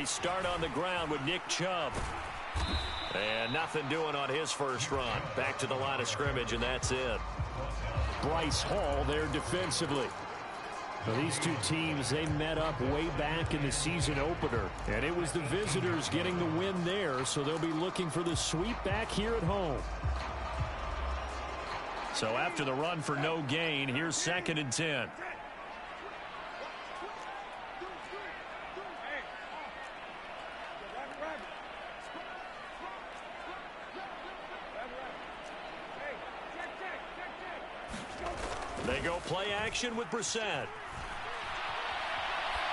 They start on the ground with Nick Chubb. And nothing doing on his first run. Back to the line of scrimmage, and that's it. Bryce Hall there defensively. Well, these two teams, they met up way back in the season opener. And it was the visitors getting the win there, so they'll be looking for the sweep back here at home. So after the run for no gain, here's 2nd and 10. They go play action with Brissett.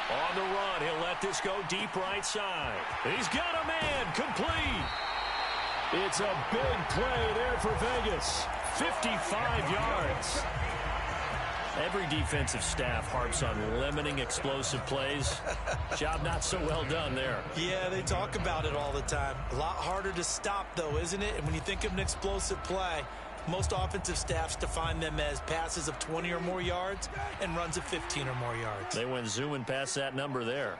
On the run, he'll let this go deep right side. He's got a man, complete. It's a big play there for Vegas. 55 yards. Every defensive staff harps on limiting explosive plays. Job not so well done there. Yeah, they talk about it all the time. A lot harder to stop, though, isn't it? And when you think of an explosive play, most offensive staffs define them as passes of 20 or more yards and runs of 15 or more yards. They went zooming past that number there.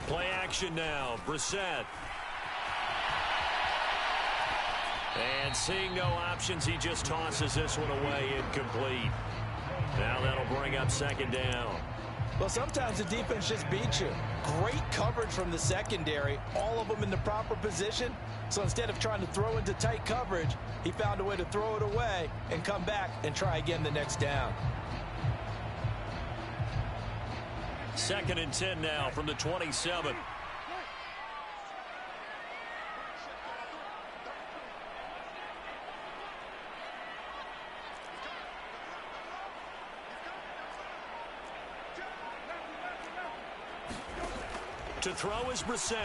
Play action now. Brissett. And seeing no options, he just tosses this one away, incomplete. Now that'll bring up 2nd down. Well, sometimes the defense just beats you. Great coverage from the secondary, all of them in the proper position. So instead of trying to throw into tight coverage, he found a way to throw it away and come back and try again the next down. 2nd and 10 now from the 27. To throw is Brissett.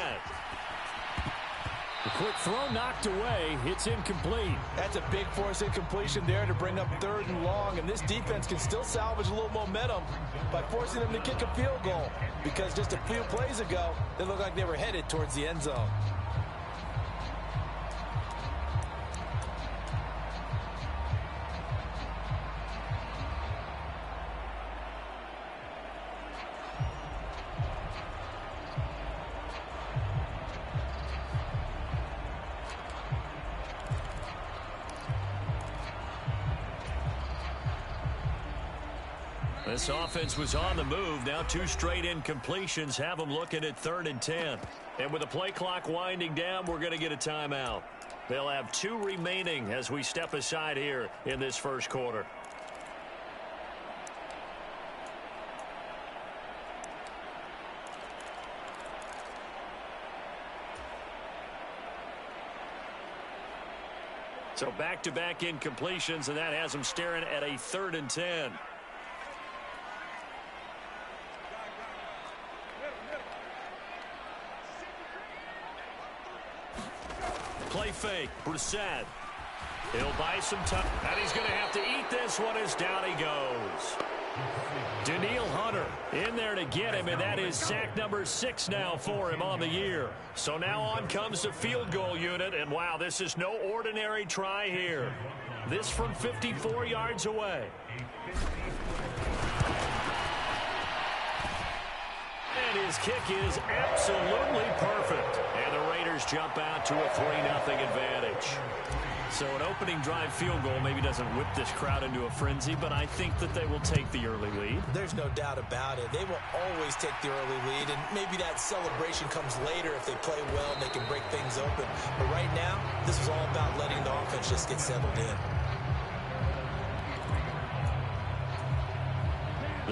The quick throw knocked away. It's incomplete. That's a big force incompletion there to bring up 3rd and long. And this defense can still salvage a little momentum by forcing them to kick a field goal. Because just a few plays ago, they looked like they were headed towards the end zone. This offense was on the move. Now 2 straight incompletions have them looking at 3rd and 10. And with the play clock winding down, we're going to get a timeout. They'll have 2 remaining as we step aside here in this first quarter. So back-to-back incompletions, and that has them staring at a 3rd and 10. Play fake. Brissett. He'll buy some time. And he's going to have to eat this one as down he goes. Danielle Hunter in there to get him, and that is sack number 6 now for him on the year. So now on comes the field goal unit, and wow, this is no ordinary try here. This from 54 yards away. And his kick is absolutely perfect. And the Raiders jump out to a 3-0 advantage. So an opening drive field goal maybe doesn't whip this crowd into a frenzy, but I think that they will take the early lead. There's no doubt about it. They will always take the early lead, and maybe that celebration comes later if they play well and they can break things open. But right now, this is all about letting the offense just get settled in.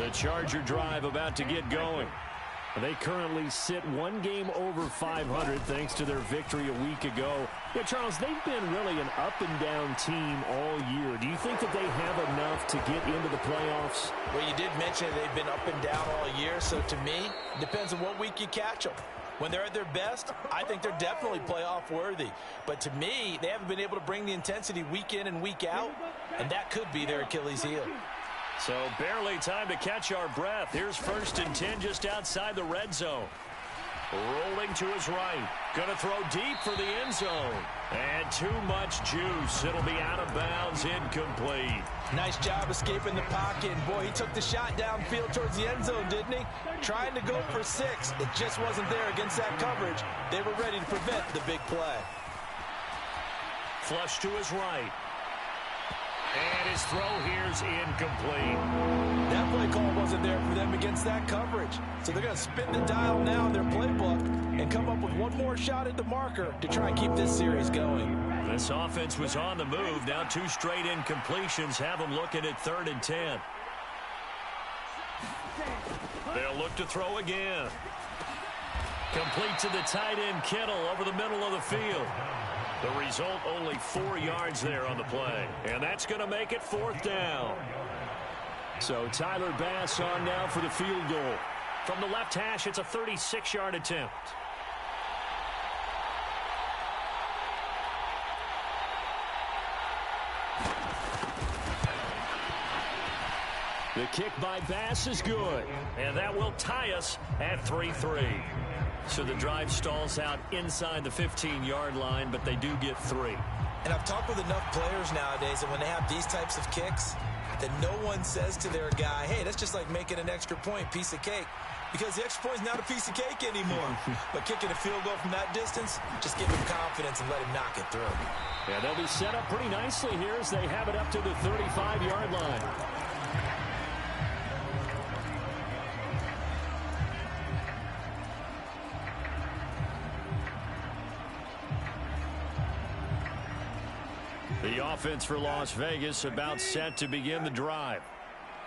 The Charger drive about to get going. They currently sit 1 game over 500 thanks to their victory a week ago. Yeah, Charles, they've been really an up-and-down team all year. Do you think that they have enough to get into the playoffs? Well, you did mention they've been up and down all year, so to me, it depends on what week you catch them. When they're at their best, I think they're definitely playoff worthy. But to me, they haven't been able to bring the intensity week in and week out, and that could be their Achilles heel. So barely time to catch our breath. Here's 1st and 10 just outside the red zone. Rolling to his right. Going to throw deep for the end zone. And too much juice. It'll be out of bounds, incomplete. Nice job escaping the pocket. And boy, he took the shot downfield towards the end zone, didn't he? Trying to go for 6. It just wasn't there against that coverage. They were ready to prevent the big play. Flush to his right. And his throw here's incomplete. That play call wasn't there for them against that coverage. So they're going to spin the dial now in their playbook and come up with one more shot at the marker to try and keep this series going. This offense was on the move. Now 2 straight incompletions have them looking at 3rd and 10. They'll look to throw again. Complete to the tight end, Kittle, over the middle of the field. The result, only 4 yards there on the play. And that's going to make it 4th down. So Tyler Bass on now for the field goal. From the left hash, it's a 36-yard attempt. The kick by Bass is good. And that will tie us at 3-3. So the drive stalls out inside the 15-yard line, but they do get 3. And I've talked with enough players nowadays that when they have these types of kicks, that no one says to their guy, hey, that's just like making an extra point, piece of cake. Because the extra point is not a piece of cake anymore. But kicking a field goal from that distance, just give him confidence and let him knock it through. Yeah, they'll be set up pretty nicely here as they have it up to the 35-yard line. The offense for Las Vegas about set to begin the drive.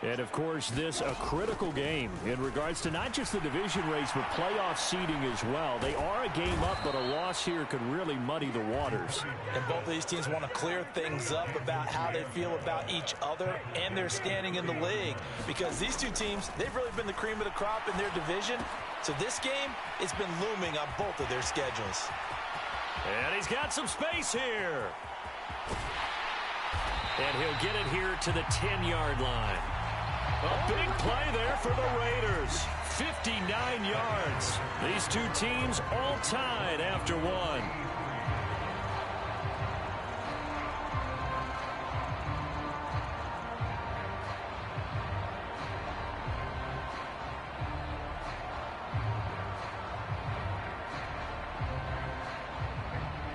And, of course, this a critical game in regards to not just the division race, but playoff seeding as well. They are a game up, but a loss here could really muddy the waters. And both of these teams want to clear things up about how they feel about each other and their standing in the league. Because these two teams, they've really been the cream of the crop in their division. So this game, it's been looming on both of their schedules. And he's got some space here. And he'll get it here to the 10-yard line. A big play there for the Raiders. 59 yards. These two teams all tied after one.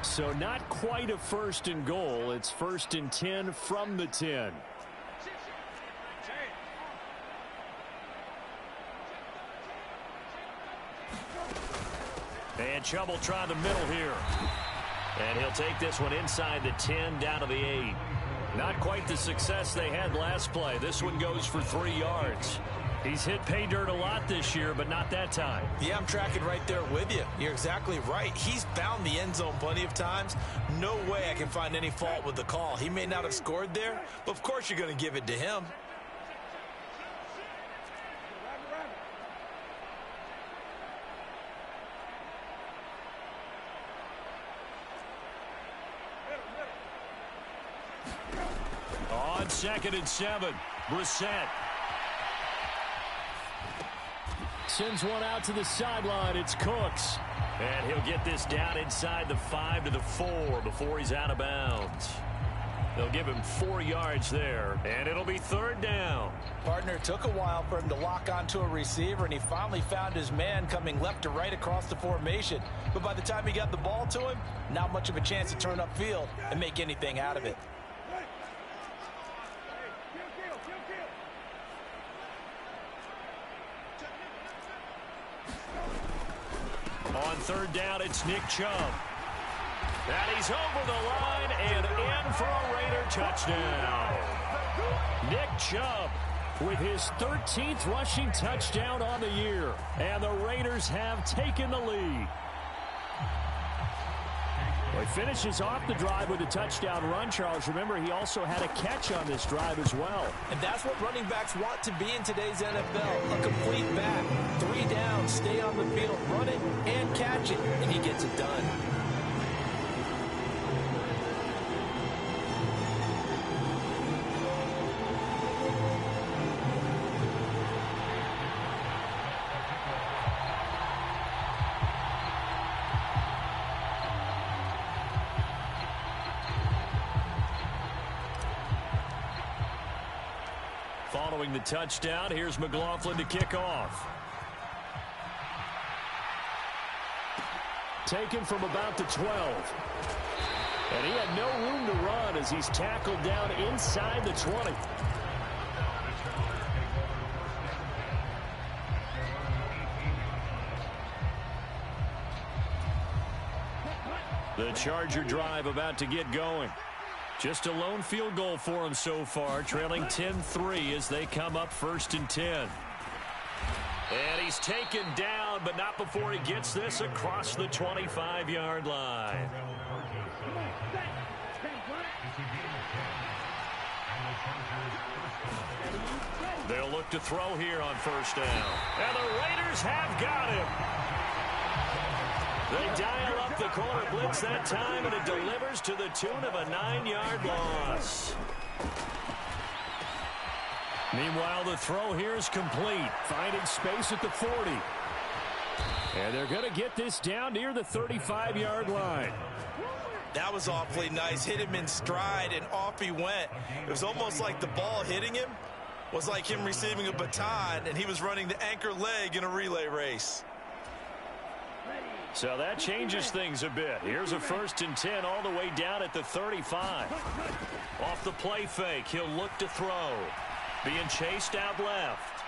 So not quite a 1st and goal. It's 1st and 10 from the 10. And Chubb will try the middle here. And he'll take this one inside the 10 down to the 8. Not quite the success they had last play. This one goes for 3 yards. He's hit pay dirt a lot this year, but not that time. Yeah, I'm tracking right there with you. You're exactly right. He's found the end zone plenty of times. No way I can find any fault with the call. He may not have scored there, but of course you're going to give it to him. On 2nd and 7, Brissett. Sends one out to the sideline. It's Cooks. And he'll get this down inside the 5 to the 4 before he's out of bounds. They'll give him 4 yards there, and it'll be 3rd down. Partner, it took a while for him to lock onto a receiver, and he finally found his man coming left to right across the formation. But by the time he got the ball to him, not much of a chance to turn upfield and make anything out of it. On 3rd down, it's Nick Chubb. And he's over the line and in for a Raider touchdown. Nick Chubb with his 13th rushing touchdown on the year. And the Raiders have taken the lead. Well, he finishes off the drive with a touchdown run, Charles. Remember, he also had a catch on this drive as well. And that's what running backs want to be in today's NFL. A complete back. 3 down, stay on the field, run it, and catch it, and he gets it done. Following the touchdown, here's McLaughlin to kick off. Taken from about the 12. And he had no room to run as he's tackled down inside the 20. The Charger drive about to get going. Just a lone field goal for him so far, trailing 10-3 as they come up 1st and 10. And he's taken down, but not before he gets this across the 25-yard line. They'll look to throw here on 1st down. And the Raiders have got him. They dial up the corner blitz that time, and it delivers to the tune of a 9-yard loss. Meanwhile, the throw here is complete, finding space at the 40. And they're going to get this down near the 35-yard line. That was awfully nice. Hit him in stride, and off he went. It was almost like the ball hitting him was like him receiving a baton, and he was running the anchor leg in a relay race. So that changes things a bit. Here's a 1st and 10 all the way down at the 35. Off the play fake, he'll look to throw. Being chased out left.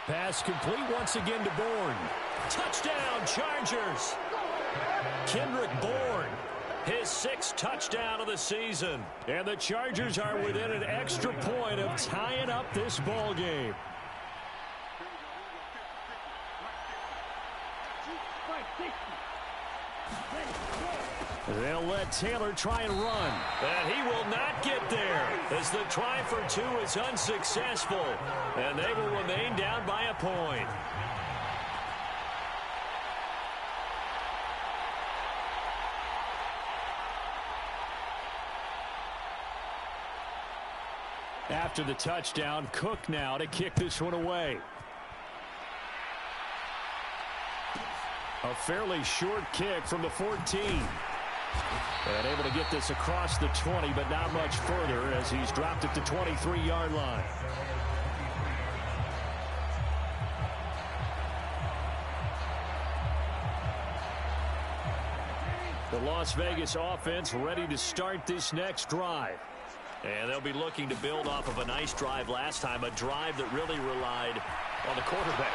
Pass complete once again to Bourne. Touchdown, Chargers. Kendrick Bourne, his 6th touchdown of the season. And the Chargers are within an extra point of tying up this ball game. They'll let Taylor try and run. And he will not get there as the try for 2 is unsuccessful. And they will remain down by a point. After the touchdown, Cook now to kick this one away. A fairly short kick from the 14. And able to get this across the 20, but not much further as he's dropped at the 23-yard line. The Las Vegas offense ready to start this next drive. And they'll be looking to build off of a nice drive last time, a drive that really relied on the quarterback.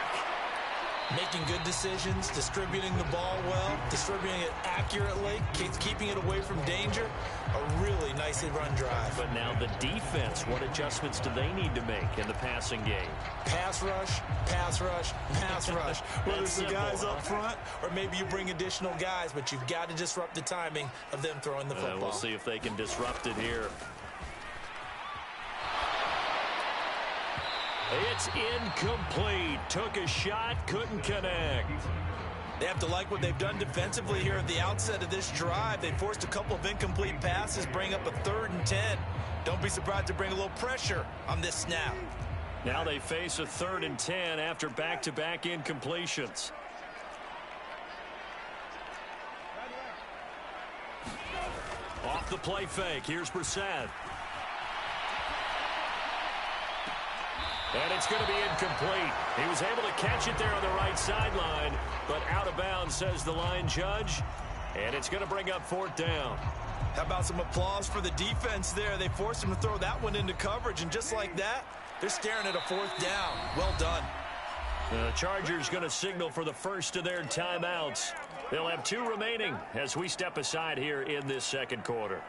Making good decisions, distributing the ball well, distributing it accurately, keeping it away from danger. A really nicely run drive. But now the defense, what adjustments do they need to make in the passing game? Pass rush, pass rush, pass rush. Whether it's the guys up front or maybe you bring additional guys, but you've got to disrupt the timing of them throwing the football. We'll see if they can disrupt it here. It's incomplete. Took a shot, couldn't connect. They have to like what they've done defensively here at the outset of this drive. They forced a couple of incomplete passes, bring up a 3rd and 10. Don't be surprised to bring a little pressure on this snap. Now they face a 3rd and 10 after back-to-back incompletions. Off the play fake, here's Brissett. And it's going to be incomplete. He was able to catch it there on the right sideline, but out of bounds, says the line judge. And it's going to bring up 4th down. How about some applause for the defense there? They forced him to throw that one into coverage, and just like that, they're staring at a 4th down. Well done. The Chargers going to signal for the first of their timeouts. They'll have 2 remaining as we step aside here in this second quarter.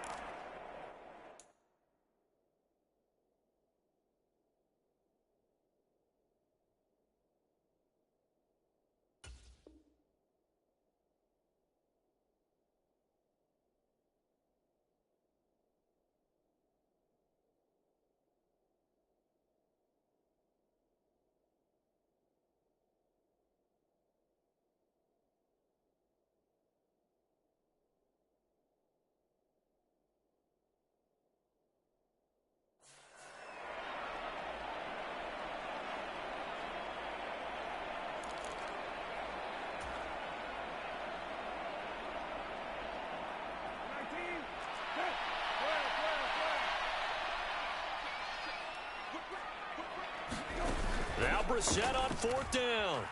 Brissett on 4th down.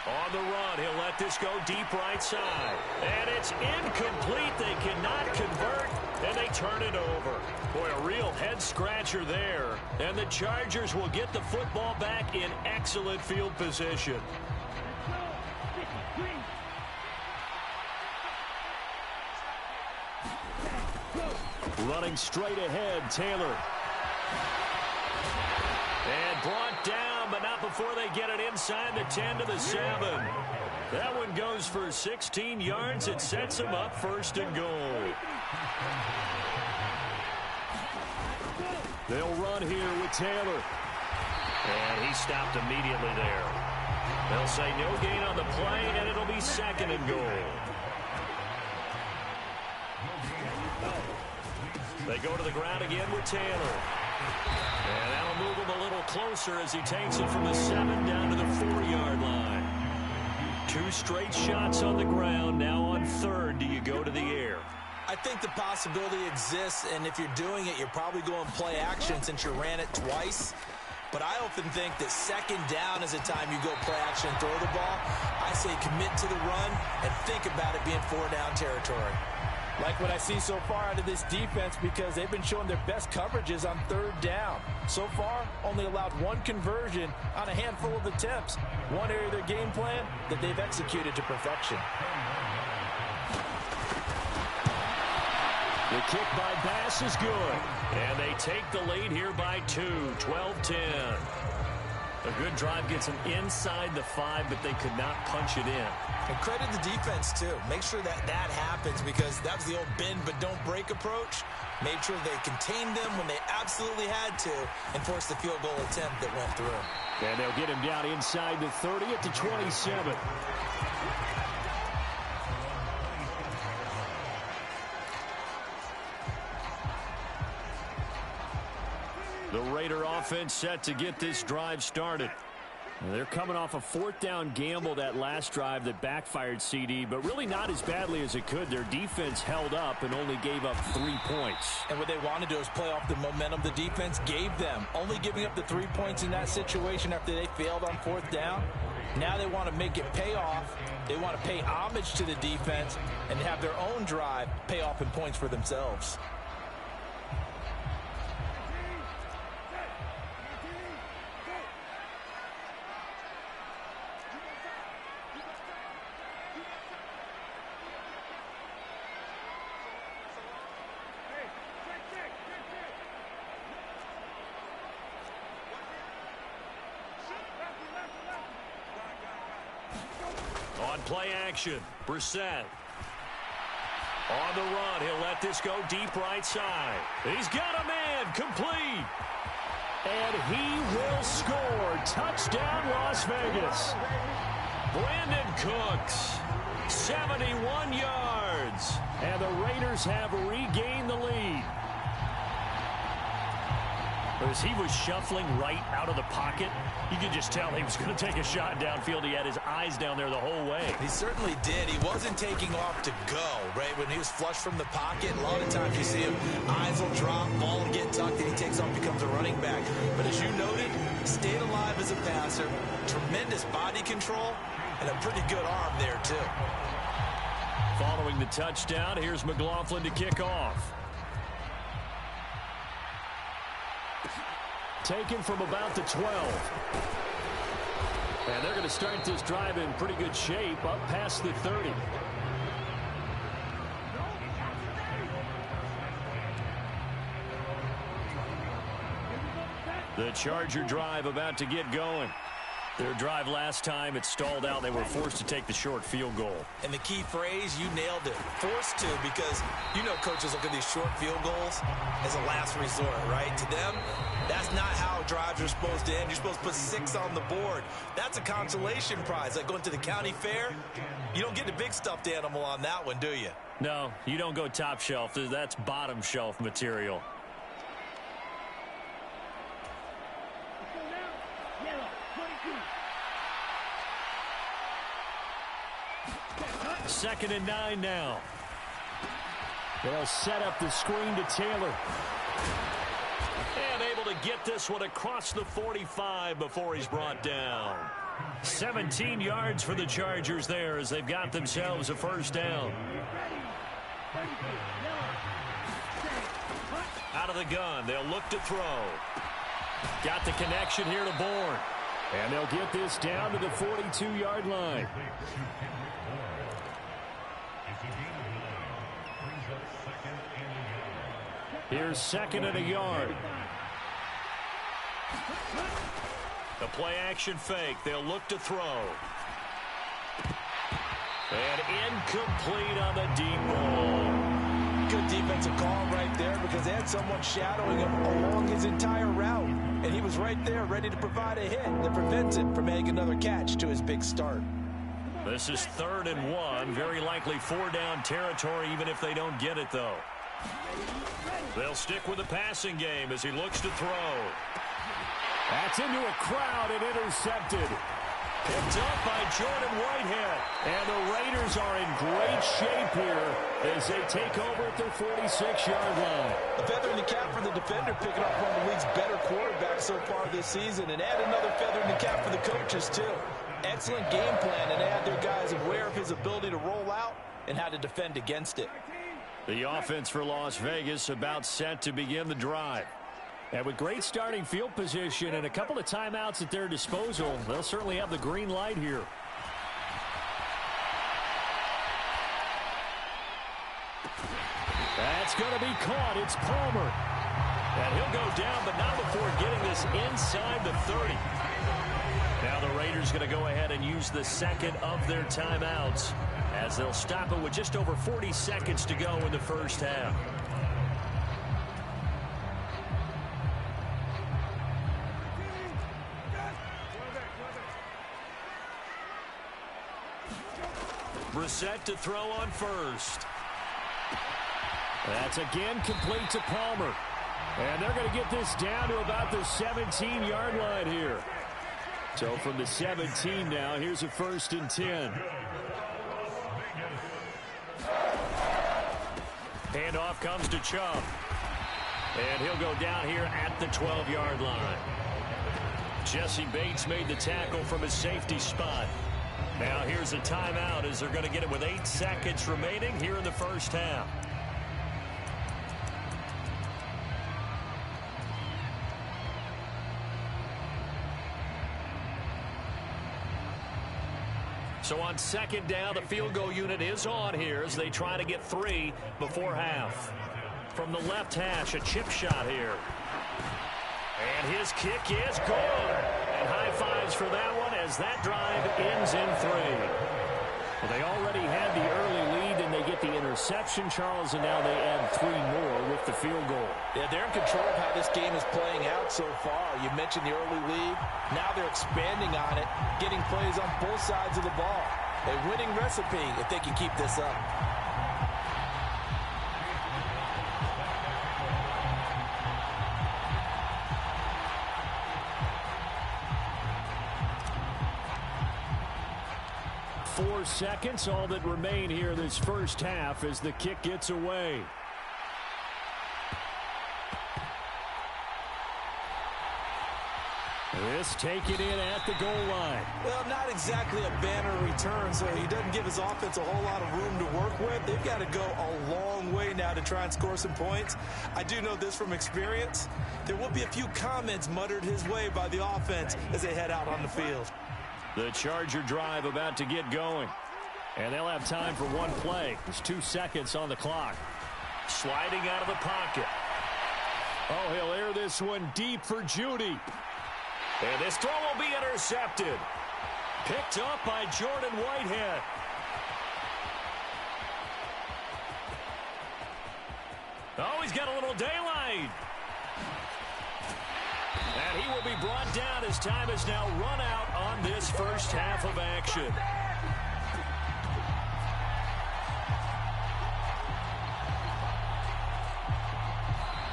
On the run, he'll let this go deep right side. And it's incomplete. They cannot convert, and they turn it over. Boy, a real head-scratcher there. And the Chargers will get the football back in excellent field position. Running straight ahead, Taylor. And brought down, but not before they get it inside the 10 to the 7. That one goes for 16 yards. It sets them up 1st and goal. They'll run here with Taylor. And he stopped immediately there. They'll say no gain on the play, and it'll be 2nd and goal. They go to the ground again with Taylor. And that'll move him a little closer as he takes it from the 7 down to the 4-yard line. 2 straight shots on the ground. Now on 3rd, do you go to the air? I think the possibility exists, and if you're doing it, you're probably going play action since you ran it twice. But I often think that 2nd down is a time you go play action and throw the ball. I say commit to the run and think about it being 4-down territory. Like what I see so far out of this defense, because they've been showing their best coverages on 3rd down. So far, only allowed 1 conversion on a handful of attempts. One area of their game plan that they've executed to perfection. The kick by Bass is good. And they take the lead here by 2, 12-10. A good drive gets them inside the 5, but they could not punch it in. And credit the defense, too. Make sure that happens, because that was the old bend but don't break approach. Made sure they contained them when they absolutely had to and forced the field goal attempt that went through. And they'll get him down inside the 30 at the 27. The Raider offense set to get this drive started. They're coming off a 4th down gamble that last drive that backfired, CD, but really not as badly as it could. Their defense held up and only gave up 3 points. And what they want to do is play off the momentum the defense gave them. Only giving up the 3 points in that situation after they failed on 4th down. Now they want to make it pay off. They want to pay homage to the defense and have their own drive pay off in points for themselves. On play action, Brissett. On the run, he'll let this go deep right side. He's got a man, complete. And he will score. Touchdown, Las Vegas. Brandon Cooks, 71 yards. And the Raiders have regained the lead. As he was shuffling right out of the pocket, you could just tell he was going to take a shot downfield. He had his eyes down there the whole way. He certainly did. He wasn't taking off to go, right? When he was flush from the pocket, a lot of times you see him, eyes will drop, ball will get tucked, and he takes off, becomes a running back. But as you noted, stayed alive as a passer, tremendous body control, and a pretty good arm there, too. Following the touchdown, here's McLaughlin to kick off. Taken from about the 12. And they're going to start this drive in pretty good shape up past the 30. The Charger drive about to get going. Their drive last time, it stalled out. They were forced to take the short field goal. And the key phrase, you nailed it. Forced to, because you know coaches look at these short field goals as a last resort, right? To them, that's not how drives are supposed to end. You're supposed to put 6 on the board. That's a consolation prize. Like going to the county fair, you don't get the big stuffed animal on that one, do you? No, you don't go top shelf. That's bottom shelf material. Second and 9 now. They'll set up the screen to Taylor. And able to get this one across the 45 before he's brought down. 17 yards for the Chargers there as they've got themselves a first down. Out of the gun, they'll look to throw. Got the connection here to Bourne. And they'll get this down to the 42-yard line. Here's second and a yard. The play action fake. They'll look to throw. And incomplete on the deep ball. Good defensive call right there because they had someone shadowing him along his entire route. And he was right there ready to provide a hit that prevents him from making another catch to his big start. This is 3rd and 1. Very likely 4-down territory even if they don't get it, though. They'll stick with the passing game as he looks to throw. That's into a crowd and intercepted. Picked up by Jordan Whitehead. And the Raiders are in great shape here as they take over at their 46-yard line. A feather in the cap for the defender, picking up one of the league's better quarterbacks so far this season, and add another feather in the cap for the coaches, too. Excellent game plan, and add their guys aware of his ability to roll out and how to defend against it. The offense for Las Vegas about set to begin the drive. And with great starting field position and a couple of timeouts at their disposal, they'll certainly have the green light here. That's going to be caught. It's Palmer. And he'll go down, but not before getting this inside the 30. Now the Raiders going to go ahead and use the second of their timeouts as they'll stop it with just over 40 seconds to go in the first half. Brissett to throw on first. That's again complete to Palmer. And they're going to get this down to about the 17-yard line here. So from the 17 now, here's a 1st and 10. Handoff comes to Chubb. And he'll go down here at the 12-yard line. Jesse Bates made the tackle from his safety spot. Now here's a timeout as they're going to get it with 8 seconds remaining here in the first half. So on second down, the field goal unit is on here as they try to get 3 before half. From the left hash, a chip shot here. And his kick is good. And high fives for that one as that drive ends in 3. Well, they already had the early lead, and they get the interception, Charles, and now they add 3 more with the field goal. Yeah, they're in control of how this game is playing out so far. You mentioned the early lead. Now they're expanding on it, getting plays on both sides of the ball. A winning recipe if they can keep this up. Four seconds, all that remain here this first half as the kick gets away. This taken in at the goal line. Well, not exactly a banner return, so he doesn't give his offense a whole lot of room to work with. They've got to go a long way now to try and score some points. I do know this from experience. There will be a few comments muttered his way by the offense as they head out on the field. The Charger drive about to get going. And they'll have time for one play. There's 2 seconds on the clock. Sliding out of the pocket. Oh, he'll air this one deep for Judy. And this throw will be intercepted. Picked up by Jordan Whitehead. Oh, he's got a little daylight. And he will be brought down as time has now run out on this first half of action.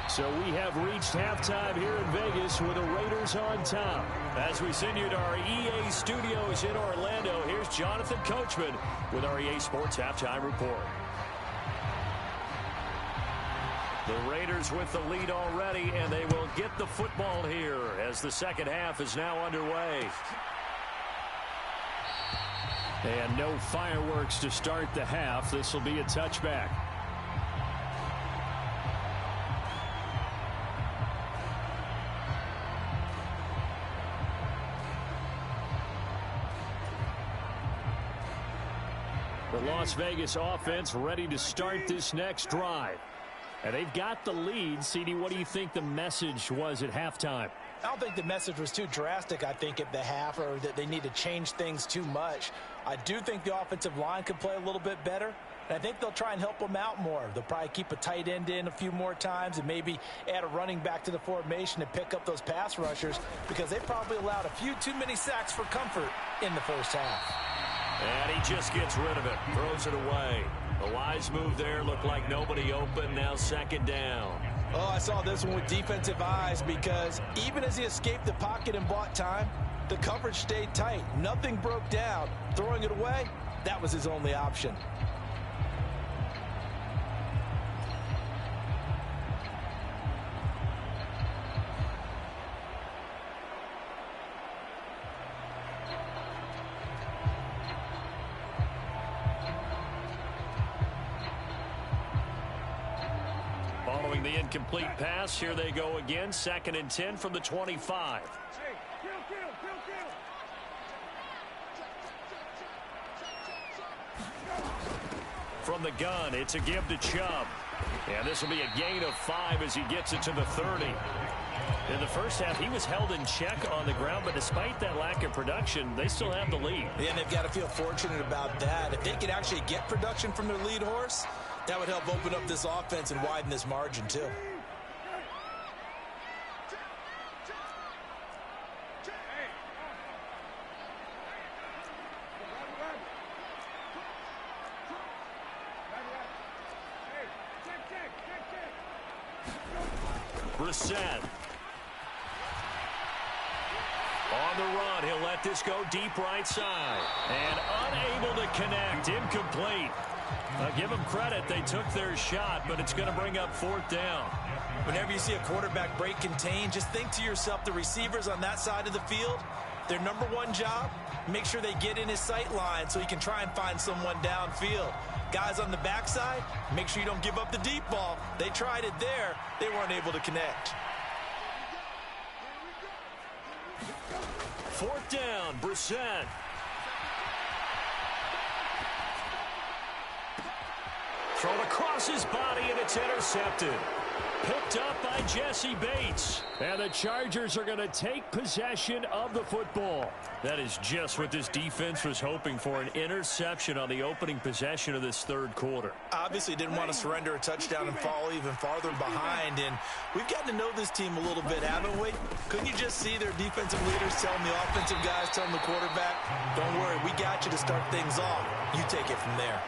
So we have reached halftime here in Vegas with the Raiders on top. As we send you to our EA studios in Orlando, here's Jonathan Coachman with our EA Sports Halftime Report. The Raiders with the lead already, and they will get the football here as the second half is now underway. And no fireworks to start the half. This will be a touchback. The Las Vegas offense ready to start this next drive. And they've got the lead. CD, what do you think the message was at halftime? I don't think the message was too drastic, I think, at the half, or that they need to change things too much. I do think the offensive line could play a little bit better, and I think they'll try and help them out more. They'll probably keep a tight end in a few more times and maybe add a running back to the formation to pick up those pass rushers, because they probably allowed a few too many sacks for comfort in the first half. And he just gets rid of it, throws it away. A wise move there, looked like nobody open, now second down. Oh, I saw this one with defensive eyes, because even as he escaped the pocket and bought time, the coverage stayed tight. Nothing broke down. Throwing it away, that was his only option. Following the incomplete pass, here they go again. 2nd and 10 from the 25. From the gun, it's a give to Chubb. And this will be a gain of 5 as he gets it to the 30. In the first half, he was held in check on the ground, but despite that lack of production, they still have the lead. Yeah, and they've got to feel fortunate about that. If they could actually get production from their lead horse, that would help open up this offense and widen this margin, too. Brissett. On the run, he'll let this go deep right side. And unable to connect, incomplete. Give them credit, they took their shot, but it's going to bring up 4th down. Whenever you see a quarterback break contain, just think to yourself, the receivers on that side of the field, their number one job, make sure they get in his sight line so he can try and find someone downfield. Guys on the backside, make sure you don't give up the deep ball. They tried it there. They weren't able to connect. 4th down, Brissett. Thrown across his body, and it's intercepted. Picked up by Jesse Bates. And the Chargers are going to take possession of the football. That is just what this defense was hoping for, an interception on the opening possession of this 3rd quarter. Obviously didn't want to surrender a touchdown and fall even farther behind, and we've gotten to know this team a little bit, haven't we? Couldn't you just see their defensive leaders telling the offensive guys, telling the quarterback, don't worry, we got you to start things off. You take it from there.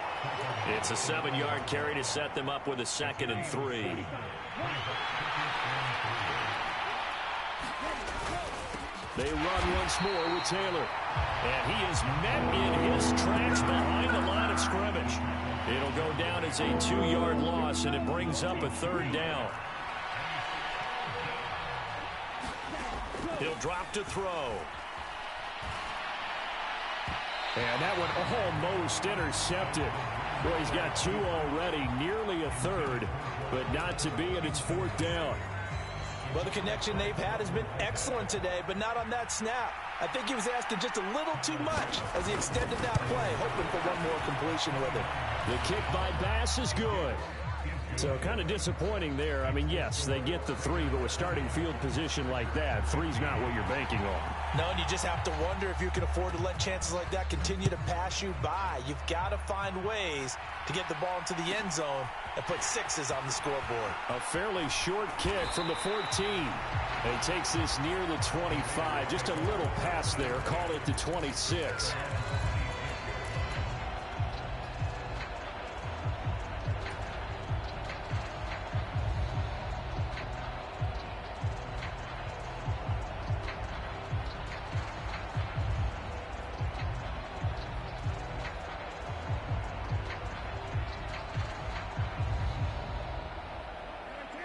It's a 7-yard carry to set them up with a 2nd and 3. They run once more with Taylor. And he is met in his tracks behind the line of scrimmage. It'll go down as a 2-yard loss, and it brings up a 3rd down. He'll drop to throw. And that one almost intercepted. Boy, he's got 2 already, nearly a 3rd, but not to be, and it's 4th down. Well, the connection they've had has been excellent today, but not on that snap. I think he was asking just a little too much as he extended that play, hoping for one more completion with it. The kick by Bass is good. So kind of disappointing there. I mean, yes, they get the 3, but with starting field position like that, 3's not what you're banking on. No, and you just have to wonder if you can afford to let chances like that continue to pass you by. You've got to find ways to get the ball into the end zone and put 6s on the scoreboard. A fairly short kick from the 14. He takes this near the 25. Just a little pass there. Call it the 26.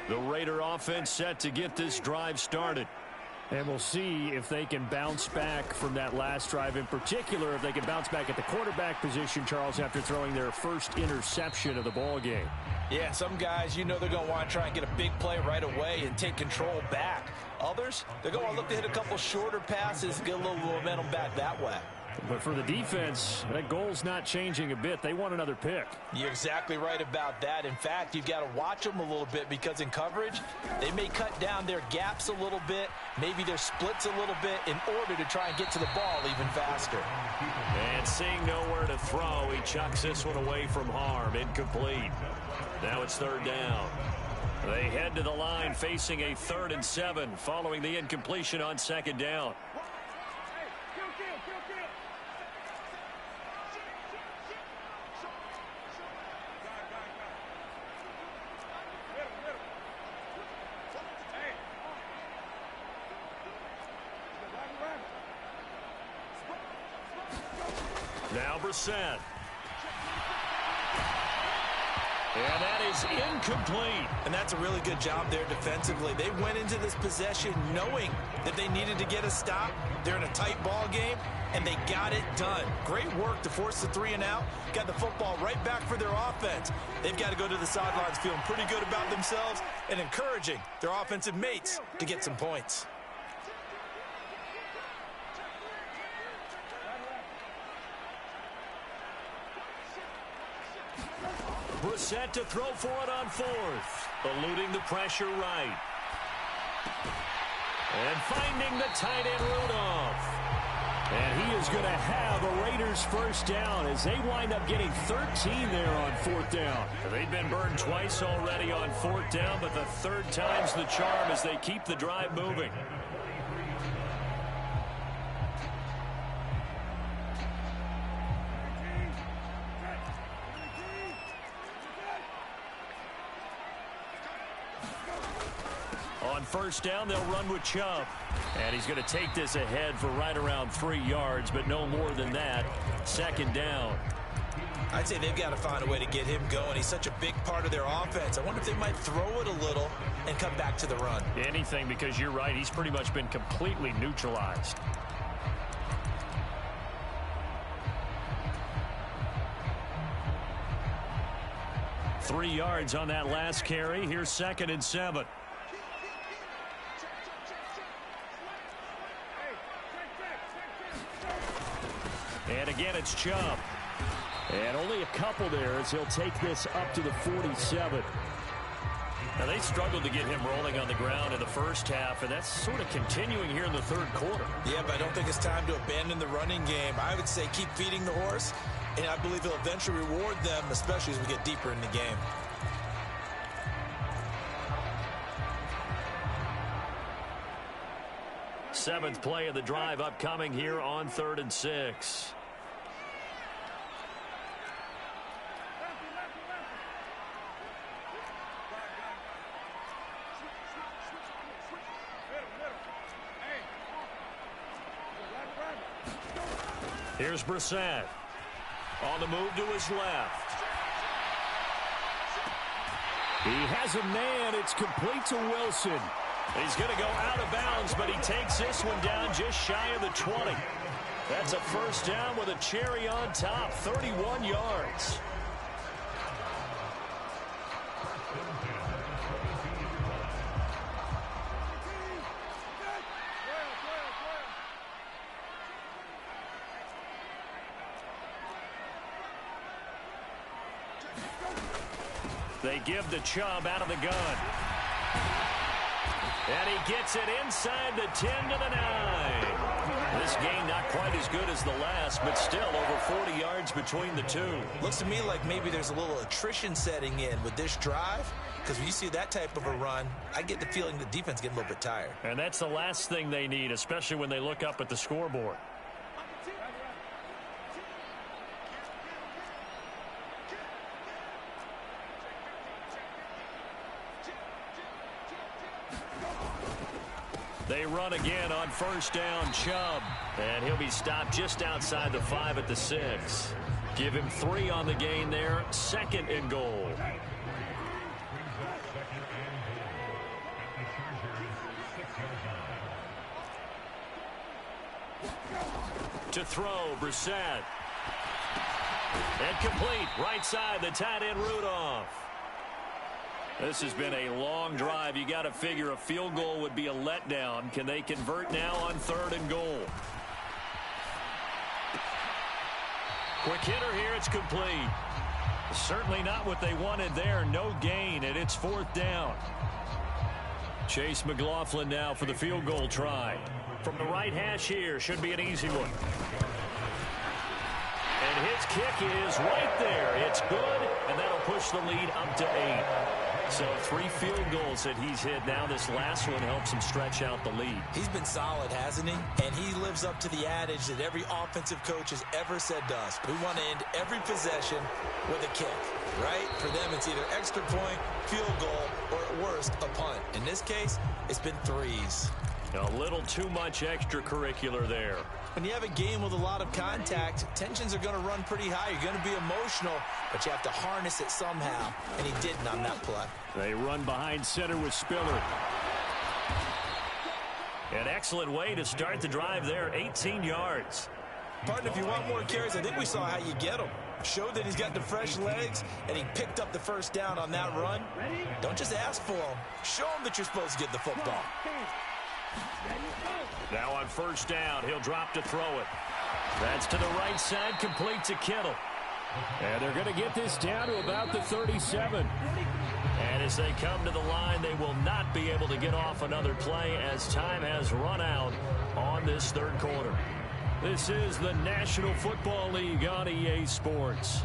The Raider offense set to get this drive started. And we'll see if they can bounce back from that last drive. In particular, if they can bounce back at the quarterback position, Charles, after throwing their first interception of the ball game. Yeah, some guys, you know they're going to want to try and get a big play right away and take control back. Others, they're going to look to hit a couple shorter passes, get a little momentum back that way. But for the defense, that goal's not changing a bit. They want another pick. You're exactly right about that. In fact, you've got to watch them a little bit because in coverage, they may cut down their gaps a little bit, maybe their splits a little bit in order to try and get to the ball even faster. And seeing nowhere to throw, he chucks this one away from harm. Incomplete. Now it's third down. They head to the line facing a 3rd and 7 following the incompletion on second down. Now Brissett. And that is incomplete. And that's a really good job there defensively. They went into this possession knowing that they needed to get a stop. They're in a tight ball game, and they got it done. Great work to force the 3 and out. Got the football right back for their offense. They've got to go to the sidelines feeling pretty good about themselves and encouraging their offensive mates to get some points. Brissett to throw for it on 4th. Eluding the pressure right. And finding the tight end Rudolph. And he is going to have a Raiders first down as they wind up getting 13 there on 4th down. They've been burned twice already on 4th down, but the 3rd time's the charm as they keep the drive moving. On first down, they'll run with Chubb. And he's going to take this ahead for right around 3 yards, but no more than that. Second down. I'd say they've got to find a way to get him going. He's such a big part of their offense. I wonder if they might throw it a little and come back to the run. Anything, because you're right. He's pretty much been completely neutralized. Three yards on that last carry. Here's 2nd and 7. And again, it's Chubb. And only a couple there as he'll take this up to the 47. Now, they struggled to get him rolling on the ground in the first half, and that's sort of continuing here in the 3rd quarter. Yeah, but I don't think it's time to abandon the running game. I would say keep feeding the horse, and I believe he'll eventually reward them, especially as we get deeper in the game. Seventh play of the drive upcoming here on 3rd and 6. Here's Brissett. On the move to his left. He has a man. It's complete to Wilson. He's going to go out of bounds, but he takes this one down just shy of the 20. That's a first down with a cherry on top, 31 yards. They give the Chubb out of the gun. And he gets it inside the 10 to the 9. This game not quite as good as the last, but still over 40 yards between the two. Looks to me like maybe there's a little attrition setting in with this drive, because when you see that type of a run, I get the feeling the defense getting a little bit tired. And that's the last thing they need, especially when they look up at the scoreboard. They run again on first down, Chubb. And he'll be stopped just outside the 5 at the 6. Give him 3 on the gain there. 2nd and goal. To throw, Brissett. And complete. Right side, the tight end, Rudolph. This has been a long drive. You got to figure a field goal would be a letdown. Can they convert now on 3rd and goal? Quick hitter here. It's complete. Certainly not what they wanted there. No gain, and it's 4th down. Chase McLaughlin now for the field goal try. From the right hash here. Should be an easy one. And his kick is right there. It's good, and that'll push the lead up to 8. So 3 field goals that he's hit. Now this last one helps him stretch out the lead. He's been solid, hasn't he? And he lives up to the adage that every offensive coach has ever said to us. We want to end every possession with a kick, right? For them, it's either extra point, field goal, or at worst, a punt. In this case, it's been 3s. A little too much extracurricular there. When you have a game with a lot of contact, tensions are going to run pretty high. You're going to be emotional, but you have to harness it somehow, and he didn't on that play. They run behind center with Spiller. An excellent way to start the drive there, 18 yards. Partner, if you want more carries, I think we saw how you get them. Showed that he's got the fresh legs, and he picked up the first down on that run. Don't just ask for them. Show them that you're supposed to get the football. Now on 1st down, he'll drop to throw it. That's to the right side, complete to Kittle. And they're going to get this down to about the 37. And as they come to the line, they will not be able to get off another play as time has run out on this 3rd quarter. This is the National Football League on EA Sports.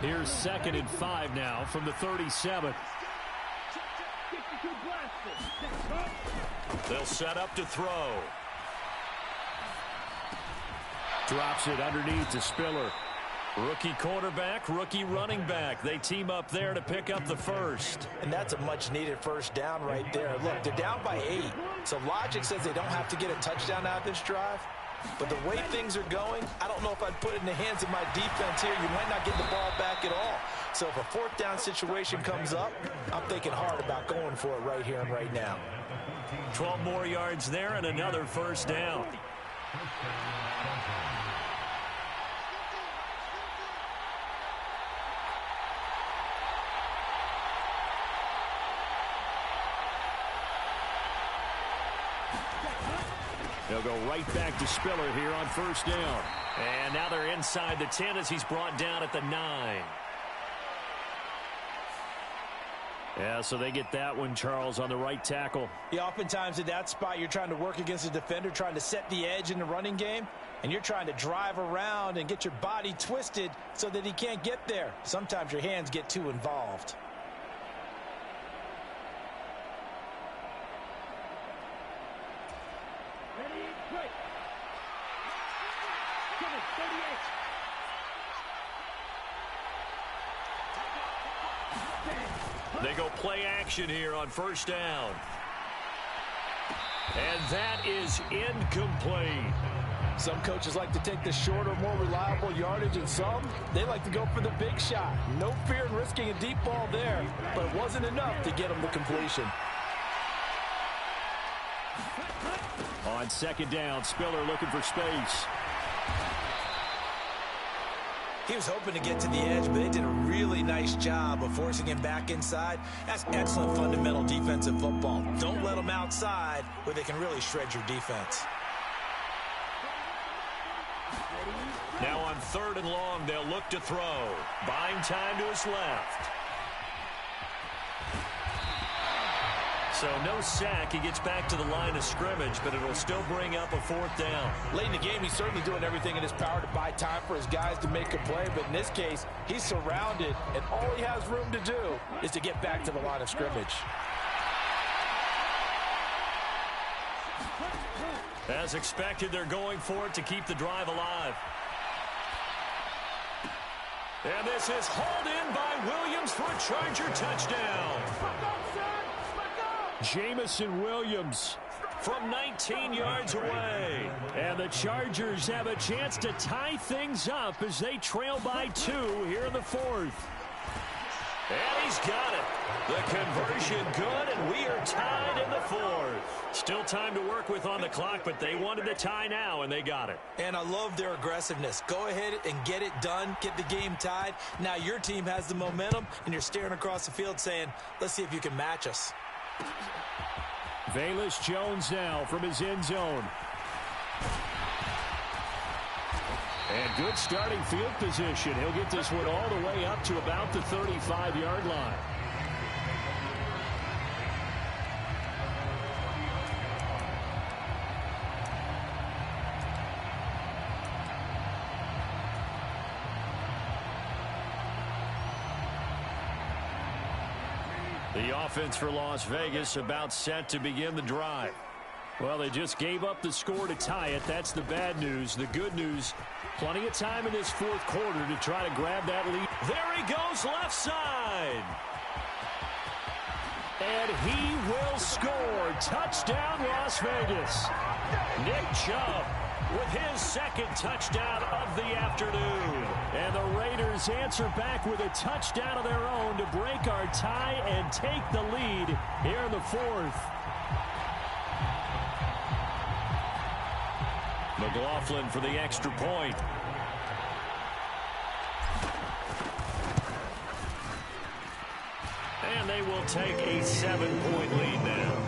Here's 2nd and 5 now from the 37. They'll set up to throw. Drops it underneath to Spiller. Rookie quarterback, rookie running back. They team up there to pick up the first. And that's a much-needed first down right there. Look, they're down by 8. So logic says they don't have to get a touchdown out of this drive. But the way things are going, I don't know if I'd put it in the hands of my defense here. You might not get the ball back at all. So if a 4th down situation comes up, I'm thinking hard about going for it right here and right now. 12 more yards there and another first down. They'll go right back to Spiller here on 1st down. And now they're inside the 10 as he's brought down at the 9. Yeah, so they get that one, Charles, on the right tackle. Yeah, oftentimes in that spot, you're trying to work against a defender, trying to set the edge in the running game, and you're trying to drive around and get your body twisted so that he can't get there. Sometimes your hands get too involved. They go play action here on 1st down. And that is incomplete. Some coaches like to take the shorter, more reliable yardage, and some, they like to go for the big shot. No fear in risking a deep ball there, but it wasn't enough to get them the completion. On 2nd down, Spiller looking for space. He was hoping to get to the edge, but they did a really nice job of forcing him back inside. That's excellent fundamental defensive football. Don't let them outside where they can really shred your defense. Now on 3rd and long, they'll look to throw. Buying time to his left. So no sack. He gets back to the line of scrimmage, but it'll still bring up a 4th down. Late in the game, he's certainly doing everything in his power to buy time for his guys to make a play. But in this case, he's surrounded, and all he has room to do is to get back to the line of scrimmage. As expected, they're going for it to keep the drive alive. And this is hauled in by Williams for a Charger touchdown. Jamison Williams from 19 yards away. And And the Chargers have a chance to tie things up as they trail by 2 here in the 4th. And he's got it. The conversion good, and we are tied in the 4th. Still time to work with on the clock, but they wanted the tie now, and they got it. And I love their aggressiveness. Go ahead and get it done. Get the game tied. Now your team has the momentum, and you're staring across the field saying, let's see if you can match us. Velus Jones now from his end zone. And good starting field position. He'll get this one all the way up to about the 35-yard line. The offense for Las Vegas about set to begin the drive. Well, they just gave up the score to tie it. That's the bad news. The good news, plenty of time in this 4th quarter to try to grab that lead. There he goes left side. And he will score. Touchdown, Las Vegas. Nick Chubb with his 2nd touchdown of the afternoon. And the Raiders answer back with a touchdown of their own to break our tie and take the lead here in the 4th. McLaughlin for the extra point. And they will take a 7-point lead now.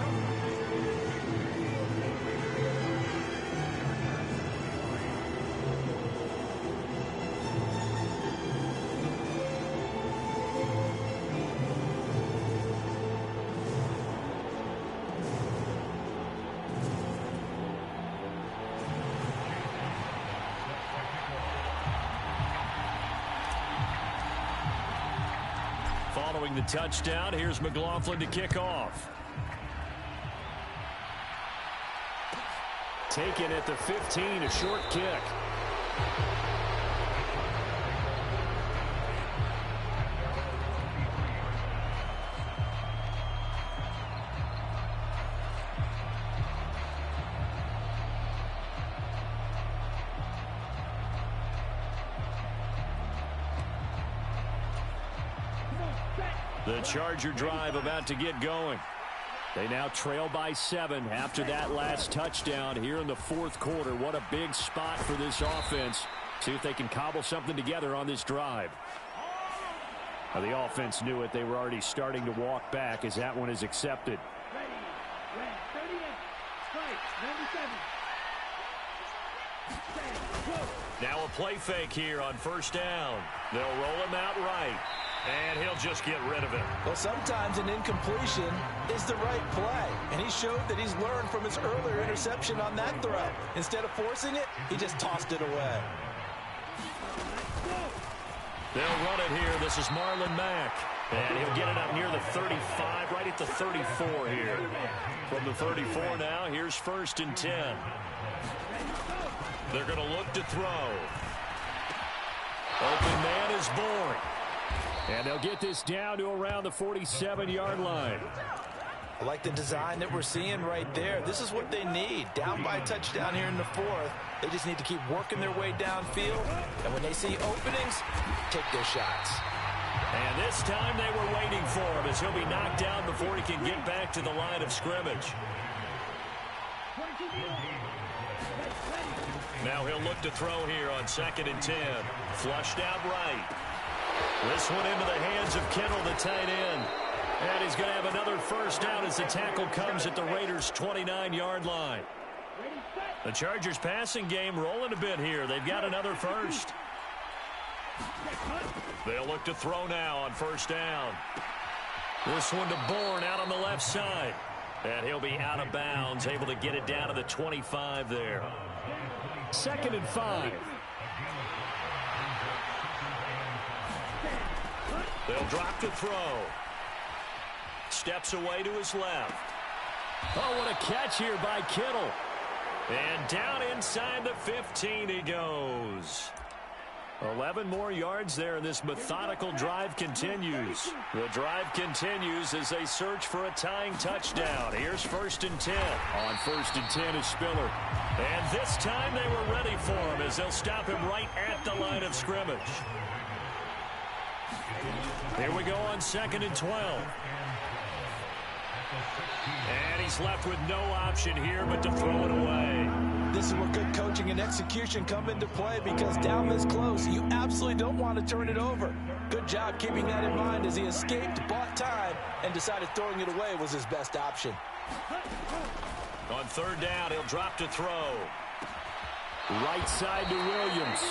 Following the touchdown, here's McLaughlin to kick off. Taken at the 15, a short kick. The Charger drive about to get going. They now trail by 7 after that last touchdown here in the 4th quarter. What a big spot for this offense. See if they can cobble something together on this drive. Now, the offense knew it. They were already starting to walk back as that one is accepted. Now a play fake here on 1st down. They'll roll him out right. And he'll just get rid of it. Well, sometimes an incompletion is the right play. And he showed that he's learned from his earlier interception on that throw. Instead of forcing it, he just tossed it away. They'll run it here. This is Marlon Mack. And he'll get it up near the 35, right at the 34 here. From the 34 now, here's 1st and 10. They're going to look to throw. Open man is born. And they'll get this down to around the 47-yard line. I like the design that we're seeing right there. This is what they need. Down by a touchdown here in the 4th. They just need to keep working their way downfield. And when they see openings, take their shots. And this time they were waiting for him as he'll be knocked down before he can get back to the line of scrimmage. Now he'll look to throw here on 2nd and 10. Flushed out right. This one into the hands of Kittle, the tight end. And he's going to have another 1st down as the tackle comes at the Raiders' 29-yard line. The Chargers passing game rolling a bit here. They've got another 1st. They'll look to throw now on 1st down. This one to Bourne out on the left side. And he'll be out of bounds, able to get it down to the 25 there. 2nd and 5. They'll drop to throw. Steps away to his left. Oh, what a catch here by Kittle. And down inside the 15 he goes. 11 more yards there, and this methodical drive continues. The drive continues as they search for a tying touchdown. Here's 1st and 10. On 1st and 10 is Spiller. And this time they were ready for him as they'll stop him right at the line of scrimmage. Here we go on 2nd and 12. And he's left with no option here but to throw it away. This is where good coaching and execution come into play, because down this close, you absolutely don't want to turn it over. Good job keeping that in mind as he escaped, bought time, and decided throwing it away was his best option. On 3rd down, he'll drop to throw. Right side to Williams.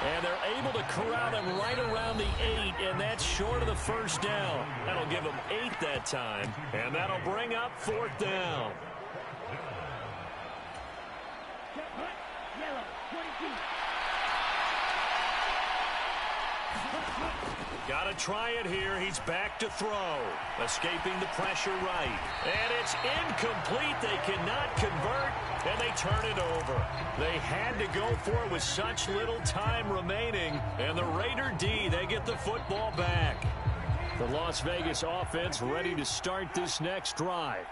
And they're able to corral him right around the 8, and that's short of the 1st down. That'll give him 8 that time, and that'll bring up 4th down. Got to try it here. He's back to throw. Escaping the pressure right. And it's incomplete. They cannot convert, and they turn it over. They had to go for it with such little time remaining. And the Raider D, they get the football back. The Las Vegas offense ready to start this next drive.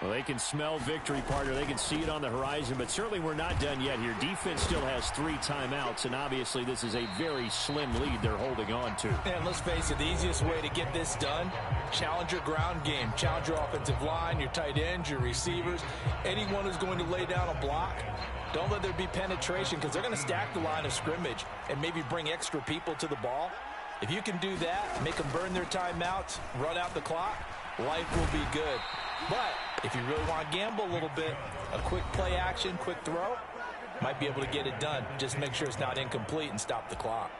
Well, they can smell victory, partner. They can see it on the horizon, but certainly we're not done yet here. Defense still has 3 timeouts, and obviously this is a very slim lead they're holding on to. And let's face it, the easiest way to get this done, challenge your ground game. Challenge your offensive line, your tight ends, your receivers, anyone who's going to lay down a block. Don't let there be penetration, because they're going to stack the line of scrimmage and maybe bring extra people to the ball. If you can do that, make them burn their timeouts, run out the clock, life will be good. But if you really want to gamble a little bit, a quick play action, quick throw, might be able to get it done. Just make sure it's not incomplete and stop the clock.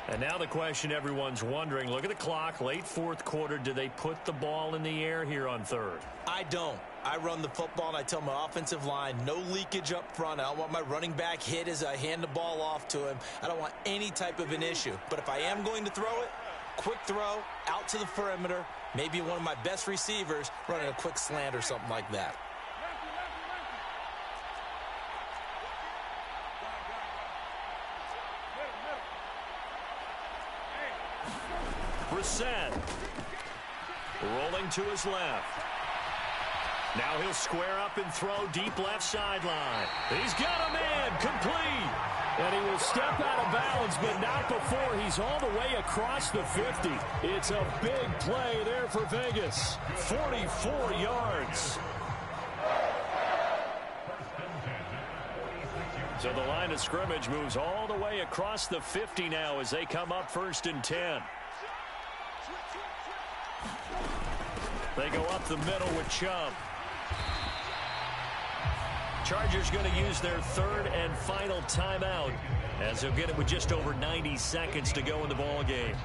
And now the question everyone's wondering, look at the clock, late 4th quarter. Do they put the ball in the air here on 3rd? I don't. I run the football, and I tell my offensive line, no leakage up front. I don't want my running back hit as I hand the ball off to him. I don't want any type of an issue. But if I am going to throw it, quick throw, out to the perimeter, maybe one of my best receivers running a quick slant or something like that. Brissett rolling to his left. Now he'll square up and throw deep left sideline. He's got a man, complete. And he will step out of bounds, but not before he's all the way across the 50. It's a big play there for Vegas. 44 yards. So the line of scrimmage moves all the way across the 50 now as they come up 1st and 10. They go up the middle with Chubb. Chargers going to use their 3rd and final timeout as they'll get it with just over 90 seconds to go in the ball game.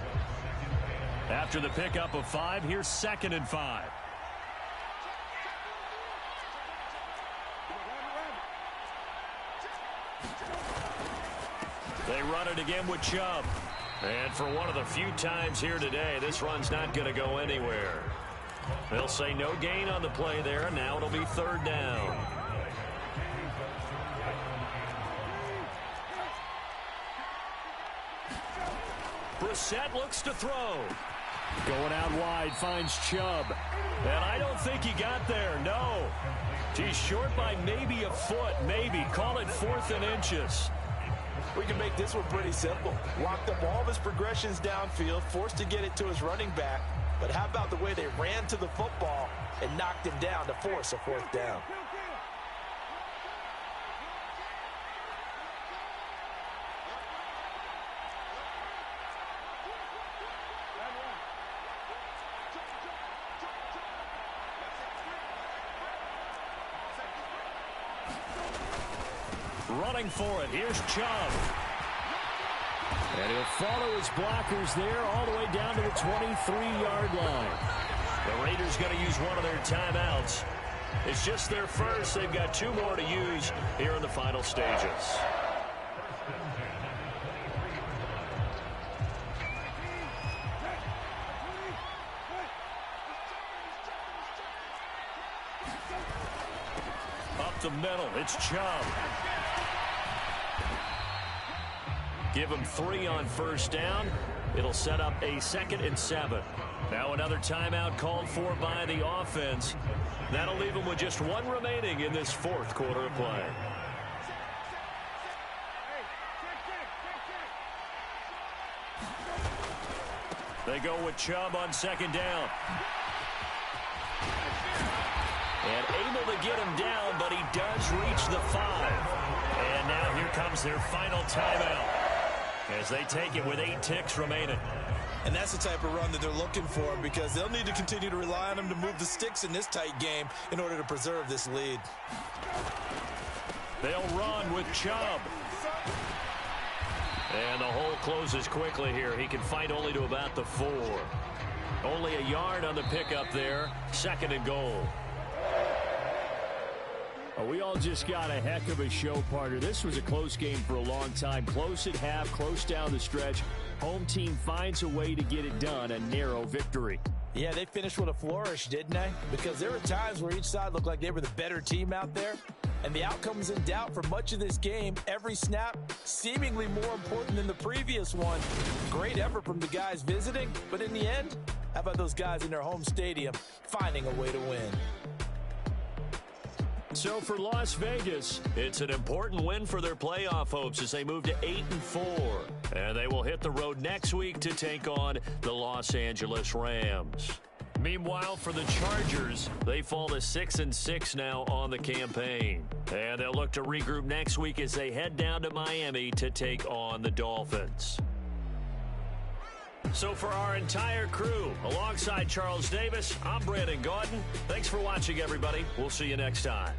After the pickup of 5, here's 2nd and 5. They run it again with Chubb. And for one of the few times here today, this run's not going to go anywhere. They'll say no gain on the play there. Now it'll be 3rd down. Brissett looks to throw. Going out wide, finds Chubb. And I don't think he got there, no. He's short by maybe a foot, maybe. Call it 4th and inches. We can make this one pretty simple. Walked up all of his progressions downfield, forced to get it to his running back. But how about the way they ran to the football and knocked him down to force a 4th down? Running for it. Here's Chubb. And he'll follow his blockers there all the way down to the 23-yard line. The Raiders going to use one of their timeouts. It's just their first. They've got 2 more to use here in the final stages. Up the middle, it's Chubb. Give them 3 on first down. It'll set up a 2nd and 7. Now another timeout called for by the offense. That'll leave them with just 1 remaining in this 4th quarter of play. They go with Chubb on 2nd down. And able to get him down, but he does reach the 5. And now here comes their final timeout as they take it with 8 ticks remaining. And that's the type of run that they're looking for, because they'll need to continue to rely on him to move the sticks in this tight game in order to preserve this lead. They'll run with Chubb. And the hole closes quickly here. He can fight only to about the 4. Only a yard on the pickup there. 2nd and goal. Well, we all just got a heck of a show, partner. This was a close game for a long time. Close at half, close down the stretch. Home team finds a way to get it done. A narrow victory. Yeah, they finished with a flourish, didn't they? Because there were times where each side looked like they were the better team out there. And the outcome was in doubt for much of this game. Every snap seemingly more important than the previous one. Great effort from the guys visiting. But in the end, how about those guys in their home stadium finding a way to win? So for Las Vegas, it's an important win for their playoff hopes as they move to 8-4. And they will hit the road next week to take on the Los Angeles Rams. Meanwhile, for the Chargers, they fall to 6-6 now on the campaign. And they'll look to regroup next week as they head down to Miami to take on the Dolphins. So for our entire crew, alongside Charles Davis, I'm Brandon Gaudin. Thanks for watching, everybody. We'll see you next time.